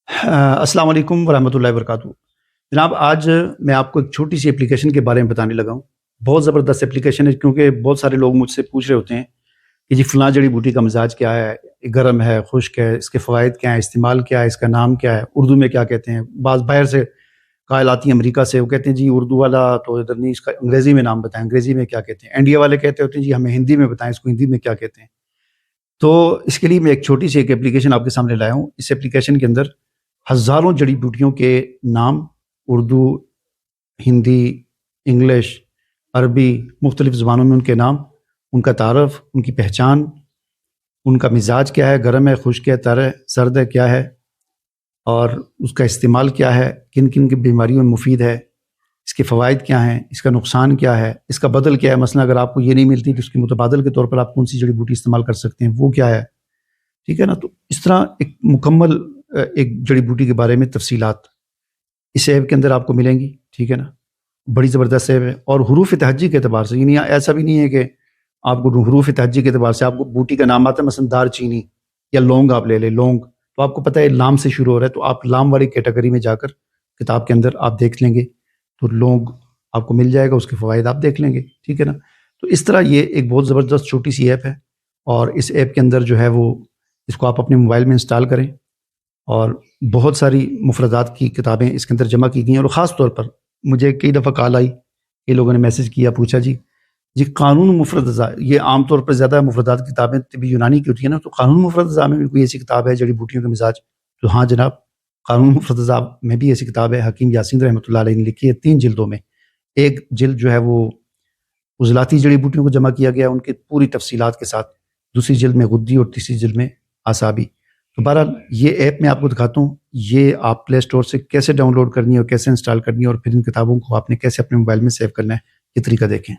अस्सलाम वालेकुम वरहमतुल्लाहि वबरकातुहू। जनाब, आज मैं आपको एक छोटी सी एप्लीकेशन के बारे में बताने लगा हूँ। बहुत ज़बरदस्त एप्लीकेशन है, क्योंकि बहुत सारे लोग मुझसे पूछ रहे होते हैं कि जी फ़लाँ जड़ी बूटी का मिज़ाज क्या है, ये गर्म है, खुश्क है, इसके फ़वाइद क्या हैं, इस्तेमाल क्या है, इसका नाम क्या है, उर्दू में क्या कहते हैं। बाज़ बाहर से कॉल आती है अमेरिका से, वो कहते हैं जी उर्दू वाला तो इधर नहीं, इसका अंग्रेज़ी में नाम बताएँ, अंग्रेज़ी में क्या कहते हैं। इंडिया वाले कहते होते हैं जी हमें हिंदी में बताएँ, इसको हिंदी में क्या कहते हैं। तो इसके लिए मैं एक छोटी सी एक एप्लीकेशन आपके सामने लाया हूँ। इस एप्लीकेशन के अंदर हज़ारों जड़ी बूटियों के नाम, उर्दू, हिंदी, इंग्लिश, अरबी, मुख्तलिफ़ ज़बानों में उनके नाम, उनका तारफ़, उनकी पहचान, उनका मिज़ाज क्या है, गर्म है, खुश्क है, तर है, सर्द है, क्या है, और उसका इस्तेमाल क्या है, किन किन की बीमारियों में मुफीद है, इसके फ़वाइद क्या हैं, इसका नुकसान क्या है, इसका बदल क्या है। मसलन अगर आपको ये नहीं मिलती तो उसके मुतबादल के तौर पर आप कौन सी जड़ी बूटी इस्तेमाल कर सकते हैं, वो क्या है। ठीक है ना। तो इस तरह एक मुकम्मल एक जड़ी बूटी के बारे में तफसीलात इस ऐप के अंदर आपको मिलेंगी। ठीक है ना। बड़ी ज़बरदस्त ऐप है, और हरूफ तहज्जी के अतबार से, यानी ऐसा भी नहीं है कि आपको हरूफ तहज्जी के अतबार से आपको बूटी का नाम आता है, मसलन दार चीनी या लौंग आप ले लें, लौंग तो आपको पता है लाम से शुरू हो रहा है, तो आप लाम वाली कैटेगरी में जाकर किताब के अंदर आप देख लेंगे तो लौंग आपको मिल जाएगा, उसके फ़वाइद आप देख लेंगे। ठीक है ना। तो इस तरह ये एक बहुत ज़बरदस्त छोटी सी ऐप है, और इस ऐप के अंदर जो है वो इसको आप अपने मोबाइल में इंस्टॉल करें, और बहुत सारी मुफरदात की किताबें इसके अंदर जमा की गई हैं। और ख़ास तौर पर मुझे कई दफ़ा कॉल आई, कई लोगों ने मैसेज किया, पूछा जी कानून मुफरद अज़ा, ये आम तौर पर ज़्यादा मुफरदात किताबें तिब्बी यूनानी की होती है ना, तो कानून मुफरद अज़ा में भी कोई ऐसी किताब है जड़ी बूटियों का मिजाज? तो हाँ जनाब, कानून मुफरद अज़ा में भी ऐसी किताब है, हकीम यासीन रहमतुल्लाह अलैह ने लिखी है, 3 जिल्दों में। एक जिल्द जो है वो उज़लाती जड़ी बूटियों को जमा किया गया है उनकी पूरी तफसीलात के साथ, दूसरी जिल्द में गुद्दी और तीसरी जिल्द में आसाबी। तो बहरहाल ये ऐप मैं आपको दिखाता हूँ, ये आप प्ले स्टोर से कैसे डाउनलोड करनी है और कैसे इंस्टॉल करनी है, और फिर इन किताबों को आपने कैसे अपने मोबाइल में सेव करना है, ये तरीका देखें।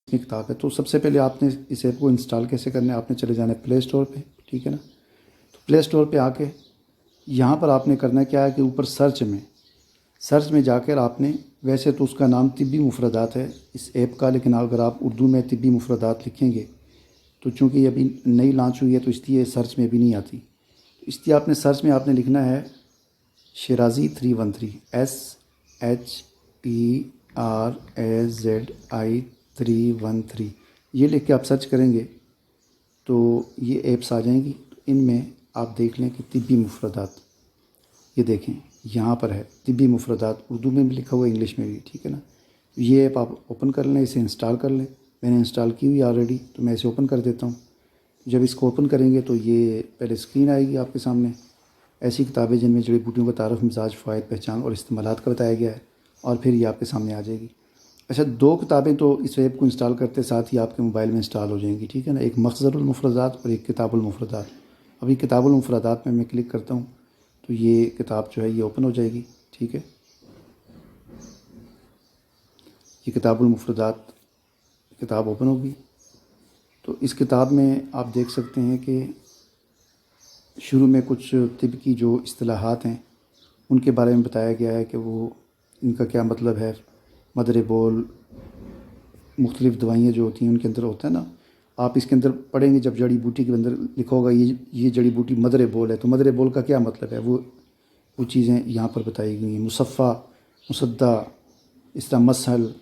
की किताब है। तो सबसे पहले आपने इस ऐप को इंस्टॉल कैसे करना है, आपने चले जाना है प्ले स्टोर पे। ठीक है ना। तो प्ले स्टोर पे आके यहाँ पर आपने करना क्या है कि ऊपर सर्च में जाकर आपने, वैसे तो उसका नाम तिब्बी मुफरदात है इस ऐप का, लेकिन अगर आप उर्दू में तिब्बी मुफरदात लिखेंगे तो चूँकि ये अभी नई लॉन्च हुई है तो इसलिए सर्च में भी नहीं आती। तो इसलिए आपने सर्च में आपने लिखना है शिराज़ी 313, SHERAZI 313। ये लिख के आप सर्च करेंगे तो ये ऐप्स आ जाएंगी। तो इनमें आप देख लें कि तिब्बी मुफरदात, ये देखें यहाँ पर है तिब्बी मुफरदात, उर्दू में भी लिखा हुआ है, इंग्लिश में भी। ठीक है ना। ये ऐप आप ओपन कर लें, इसे इंस्टॉल कर लें। मैंने इंस्टॉल की हुई ऑलरेडी, तो मैं इसे ओपन कर देता हूँ। जब इसको ओपन करेंगे तो ये पहले स्क्रीन आएगी आपके सामने, ऐसी किताबें जिनमें जड़ी बूटियों का तारफ़, मिजाज, फ़वाइद, पहचान और इस्तेमालात का बताया गया है, और फिर ये आपके सामने आ जाएगी। अच्छा, 2 किताबें तो इस ऐप को इंस्टॉल करते साथ ही आपके मोबाइल में इंस्टॉल हो जाएंगी। ठीक है ना। एक मख़ज़रुल मुफ़रदात और एक किताबुल मुफ़रदात। अभी किताबुल मुफ़रदात में मैं क्लिक करता हूँ तो ये किताब जो है ये ओपन हो जाएगी। ठीक है। ये किताबुल मुफ़रदात किताब ओपन होगी। तो इस किताब में आप देख सकते हैं कि शुरू में कुछ तिब की जो इस्तिलाहात हैं उनके बारे में बताया गया है कि वो इनका क्या मतलब है। मदर बोल, मुख्तलिफ़ दवाइयाँ जो होती हैं उनके अंदर होता है ना, आप इसके अंदर पढ़ेंगे जब जड़ी बूटी के अंदर लिखा होगा ये जड़ी बूटी मदर बोल है, तो मदर बोल का क्या मतलब है, वो चीज़ें यहाँ पर बताई गई हैं। मुसफ़ा, मुसद्दा, इस तरह मसहल,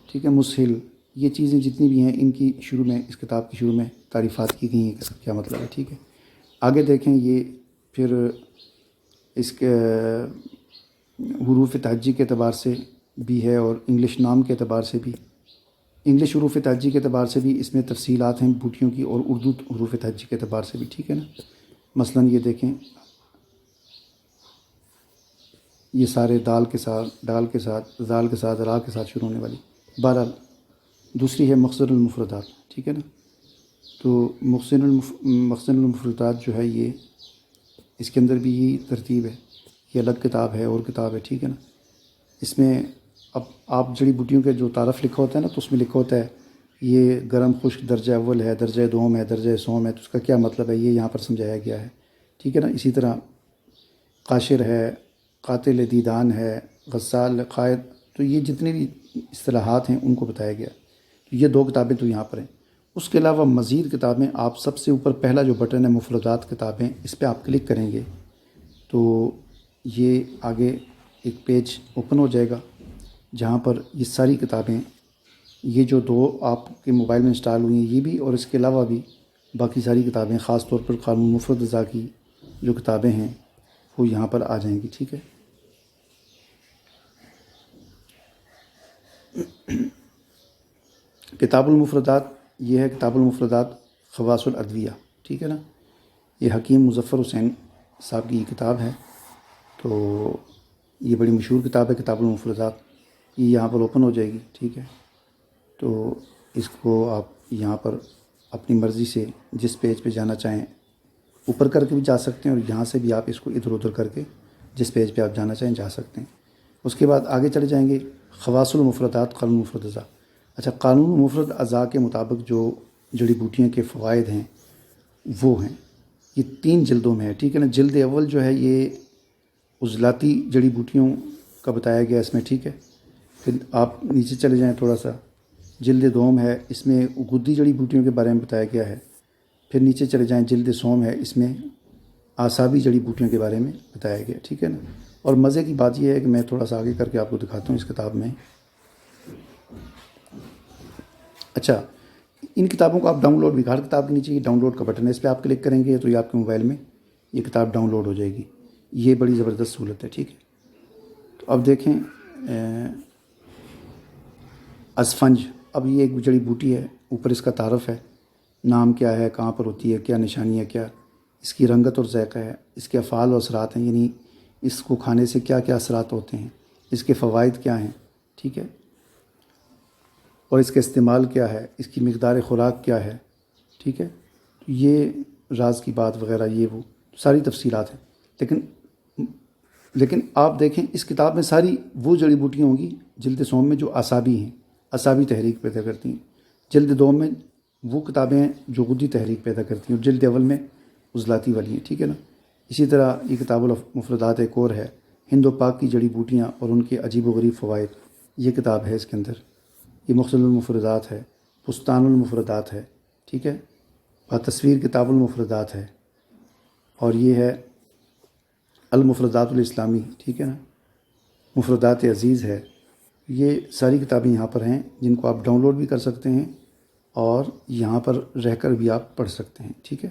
ठीक है, मुसहिल, ये चीज़ें जितनी भी हैं इनकी शुरू में, इस किताब की शुरू में तारीफ़ात की गई हैं कि इसका क्या मतलब है। ठीक है। आगे देखें, ये फिर इसके हुरूफ तहज्जी के अतबार से भी है और इंग्लिश नाम के अतबार से भी, इंग्लिश हुरूफ तहज्जी के अतबार से भी इसमें तफसीलात हैं बूटियों की, और उर्दू हुरूफ तहज्जी के अतबार से भी। ठीक है ना। मसलन ये देखें, ये सारे दाल के साथ, ज़ाल के साथ, रा के साथ शुरू होने वाली। बहरहाल दूसरी है मख़ज़रुल मुफ़रदात। ठीक है ना। तो मख़ज़रुल मुफ़रदात जो है ये, इसके अंदर भी यही तरतीब है, ये अलग किताब है और किताब है। ठीक है ना। इसमें अब आप जड़ी बूटियों के जो तारफ़ लिखा होता है ना, तो उसमें लिखा होता है ये गर्म खुश्क दर्जा अव्वल है, दर्जा दोम है, दर्जा सोम है, तो उसका क्या मतलब है ये यहाँ पर समझाया गया है। ठीक है ना। इसी तरह काशिर है, कातिल दीदान है, गस्साल, क़ायद, तो ये जितने भी इस्तिलाहात हैं उनको बताया गया। तो ये 2 किताबें तो यहाँ पर हैं। उसके अलावा मज़ीद किताबें, आप सबसे ऊपर पहला जो बटन है मुफ़रदात किताबें, इस पर आप क्लिक करेंगे تو یہ آگے ایک پیج اوپن ہو جائے گا جہاں پر یہ ساری کتابیں، یہ جو 2 آپ کے موبائل میں انسٹال ہوئی ہیں یہ بھی، اور اس کے علاوہ بھی باقی ساری کتابیں، خاص طور پر قانون مفرد اضاء کی جو کتابیں ہیں وہ یہاں پر آ جائیں گی. ٹھیک ہے. کتاب المفردات، یہ ہے کتاب المفردات خواص الادویہ. ٹھیک ہے نا. یہ حکیم مظفر حسین صاحب کی یہ کتاب ہے. تو یہ بڑی مشہور کتاب ہے کتاب المفردات. یہ یہاں پر اوپن ہو جائے گی. ٹھیک ہے. تو اس کو آپ یہاں پر اپنی مرضی سے جس پیج پہ جانا چاہیں اوپر کر کے بھی جا سکتے ہیں، اور یہاں سے بھی آپ اس کو ادھر ادھر کر کے جس پیج پہ آپ جانا چاہیں جا سکتے ہیں. اس کے بعد آگے چلے جائیں گے خواص المفردات قانون مفرد اضاء. اچھا، قانون مفرد اضاء کے مطابق جو جڑی بوٹیاں کے فوائد ہیں وہ ہیں، یہ 3 جلدوں میں ہے. ٹھیک ہے نا. جلد اول جو ہے یہ عضلاتی جڑی بوٹیوں کا بتایا گیا اس میں. ٹھیک ہے. پھر آپ نیچے چلے جائیں تھوڑا سا، جلد دوم ہے، اس میں غدی جڑی بوٹیوں کے بارے میں بتایا گیا ہے. پھر نیچے چلے جائیں جلد سوم ہے، اس میں اعصابی جڑی بوٹیوں کے بارے میں بتایا گیا. ٹھیک ہے نا. اور مزے کی بات یہ ہے کہ میں تھوڑا سا آگے کر کے آپ کو دکھاتا ہوں اس کتاب میں. اچھا، ان کتابوں کو آپ ڈاؤن لوڈ بھی، ہر کتاب کے نیچے یہ ڈاؤن لوڈ کا بٹن ہے، اس پہ آپ کلک کریں گے تو یہ آپ کے موبائل میں یہ کتاب ڈاؤن لوڈ ہو جائے گی. یہ بڑی زبردست سہولت ہے. ٹھیک ہے. تو اب دیکھیں اسفنج. اب یہ ایک جڑی بوٹی ہے، اوپر اس کا تعارف ہے، نام کیا ہے، کہاں پر ہوتی ہے، کیا نشانی ہے، کیا اس کی رنگت اور ذائقہ ہے، اس کے افعال و اثرات ہیں، یعنی اس کو کھانے سے کیا کیا اثرات ہوتے ہیں، اس کے فوائد کیا ہیں. ٹھیک ہے. اور اس کا استعمال کیا ہے، اس کی مقدار خوراک کیا ہے. ٹھیک ہے. یہ راز کی بات وغیرہ، یہ وہ ساری تفصیلات ہیں. لیکن آپ دیکھیں اس کتاب میں ساری وہ جڑی بوٹیاں ہوں گی جلد سوم میں جو اعصابی ہیں، اعصابی تحریک پیدا کرتی ہیں. جلد دوم میں وہ کتابیں ہیں جو غدی تحریک پیدا کرتی ہیں، اور جلد اول میں عضلاتی والی ہیں. ٹھیک ہے نا. اسی طرح یہ کتاب المفردات ایک اور ہے، ہند و پاک کی جڑی بوٹیاں اور ان کے عجیب و غریب فوائد. یہ کتاب ہے اس کے اندر. یہ مختصر المفردات ہے. بستان المفردات ہے. ٹھیک ہے. تصویر کتاب المفردات ہے. اور یہ ہے المفردات الاسلامی. ٹھیک ہے نا. مفردات عزیز ہے. یہ ساری کتابیں یہاں پر ہیں جن کو آپ ڈاؤن لوڈ بھی کر سکتے ہیں اور یہاں پر رہ کر بھی آپ پڑھ سکتے ہیں. ٹھیک ہے.